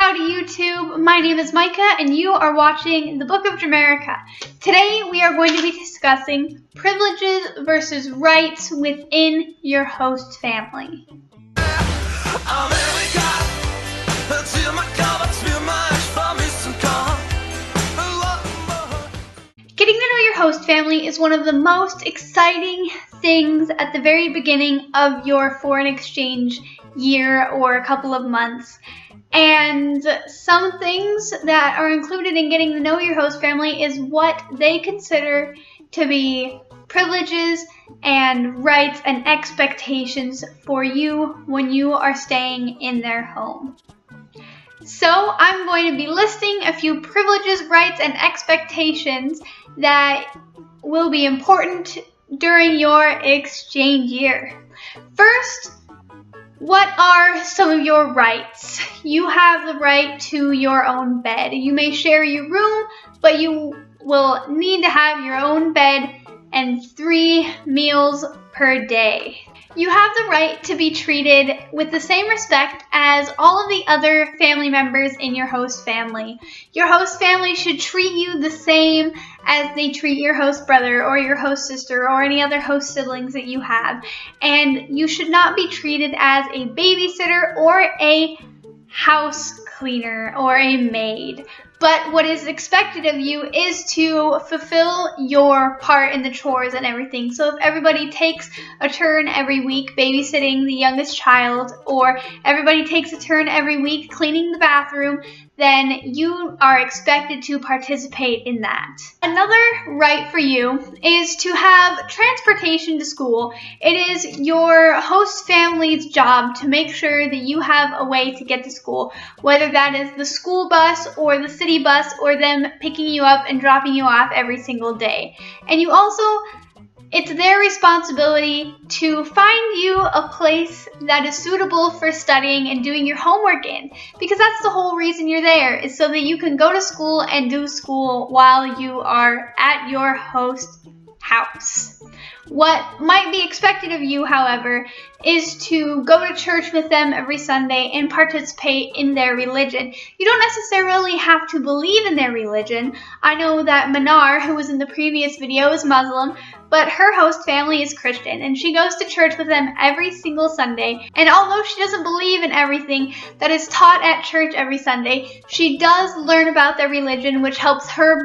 Howdy YouTube, my name is Micah and you are watching the Book of Jamaica. Today we are going to be discussing privileges versus rights within your host family. Getting to know your host family is one of the most exciting things at the very beginning of your foreign exchange year or a couple of months. And some things that are included in getting to know your host family is what they consider to be privileges and rights and expectations for you when you are staying in their home. So I'm going to be listing a few privileges, rights, and expectations that will be important during your exchange year. First, what are some of your rights? You have the right to your own bed. You may share your room, but you will need to have your own bed and 3 meals per day. You have the right to be treated with the same respect as all of the other family members in your host family. Your host family should treat you the same as they treat your host brother or your host sister or any other host siblings that you have. And you should not be treated as a babysitter or a house cleaner or a maid. But what is expected of you is to fulfill your part in the chores and everything. So if everybody takes a turn every week babysitting the youngest child, or everybody takes a turn every week cleaning the bathroom, then you are expected to participate in that. Another right for you is to have transportation to school. It is your host family's job to make sure that you have a way to get to school, whether that is the school bus or the city bus or them picking you up and dropping you off every single day. And you also, it's their responsibility to find you a place that is suitable for studying and doing your homework in, because that's the whole reason you're there, is so that you can go to school and do school while you are at your host house. What might be expected of you, however, is to go to church with them every Sunday and participate in their religion. You don't necessarily have to believe in their religion. I know that Manar, who was in the previous video, is Muslim, but her host family is Christian, and she goes to church with them every single Sunday. And although she doesn't believe in everything that is taught at church every Sunday, she does learn about their religion, which helps her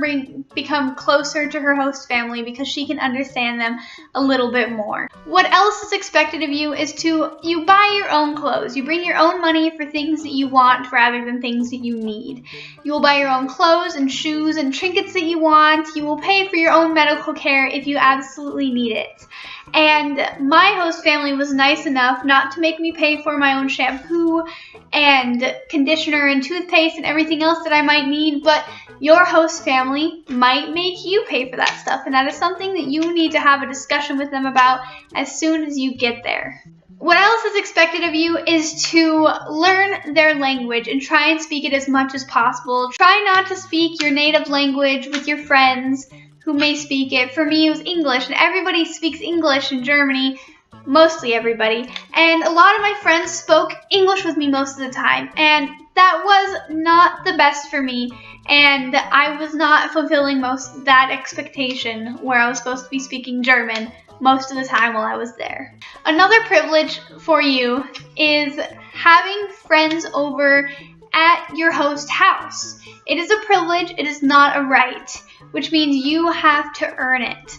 become closer to her host family because she can understand them a little bit more. What else is expected of you is you buy your own clothes. You bring your own money for things that you want rather than things that you need. You will buy your own clothes and shoes and trinkets that you want. You will pay for your own medical care if you absolutely need it. And my host family was nice enough not to make me pay for my own shampoo and conditioner and toothpaste and everything else that I might need, but your host family might make you pay for that stuff, and that is something that you need to have a discussion with them about as soon as you get there. What else is expected of you is to learn their language and try and speak it as much as possible. Try not to speak your native language with your friends who may speak it. For me, it was English, and everybody speaks English in Germany, mostly everybody. And a lot of my friends spoke English with me most of the time, and that was not the best for me, and I was not fulfilling that expectation where I was supposed to be speaking German most of the time while I was there. Another privilege for you is having friends over at your host house. It is a privilege, it is not a right, which means you have to earn it.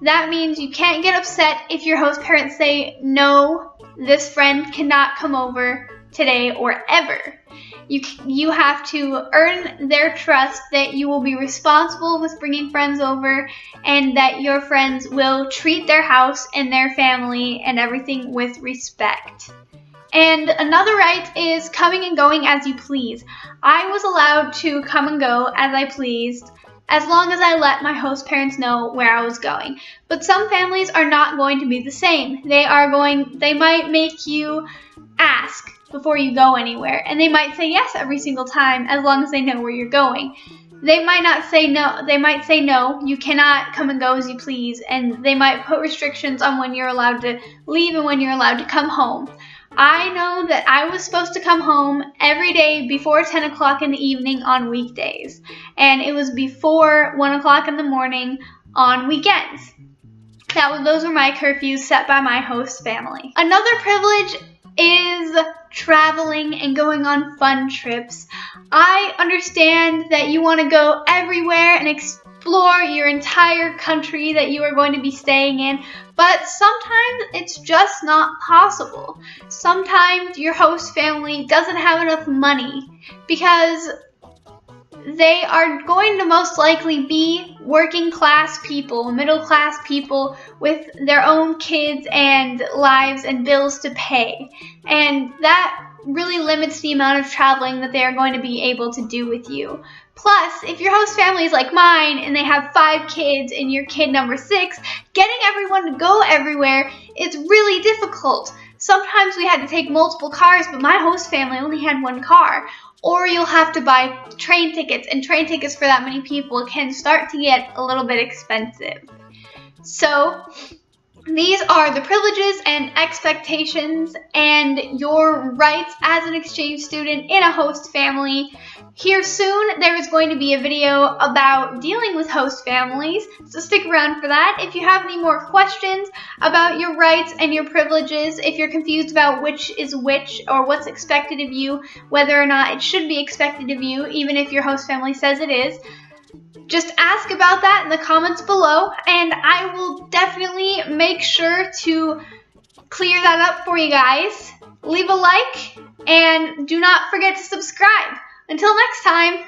That means you can't get upset if your host parents say, no, this friend cannot come over today or ever. You have to earn their trust that you will be responsible with bringing friends over and that your friends will treat their house and their family and everything with respect. And another right is coming and going as you please. I was allowed to come and go as I pleased as long as I let my host parents know where I was going. But some families are not going to be the same. They might make you ask before you go anywhere, and they might say yes every single time as long as they know where you're going. They might not say no. They might say no, you cannot come and go as you please, and they might put restrictions on when you're allowed to leave and when you're allowed to come home. I know that I was supposed to come home every day before 10 o'clock in the evening on weekdays, and it was before 1 o'clock in the morning on weekends. Those were my curfews set by my host family. Another privilege is traveling and going on fun trips. I understand that you want to go everywhere and explore your entire country that you are going to be staying in, but sometimes it's just not possible. Sometimes your host family doesn't have enough money because they are going to most likely be working class people, middle class people with their own kids and lives and bills to pay. And that really limits the amount of traveling that they are going to be able to do with you. Plus, if your host family is like mine and they have 5 kids and you're kid number 6, getting everyone to go everywhere is really difficult. Sometimes we had to take multiple cars, but my host family only had 1 car. Or you'll have to buy train tickets, and train tickets for that many people can start to get a little bit expensive. So these are the privileges and expectations and your rights as an exchange student in a host family. Here soon, there is going to be a video about dealing with host families, so stick around for that. If you have any more questions about your rights and your privileges, if you're confused about which is which or what's expected of you, whether or not it should be expected of you, even if your host family says it is, just ask about that in the comments below, and I will definitely make sure to clear that up for you guys. Leave a like, and do not forget to subscribe. Until next time.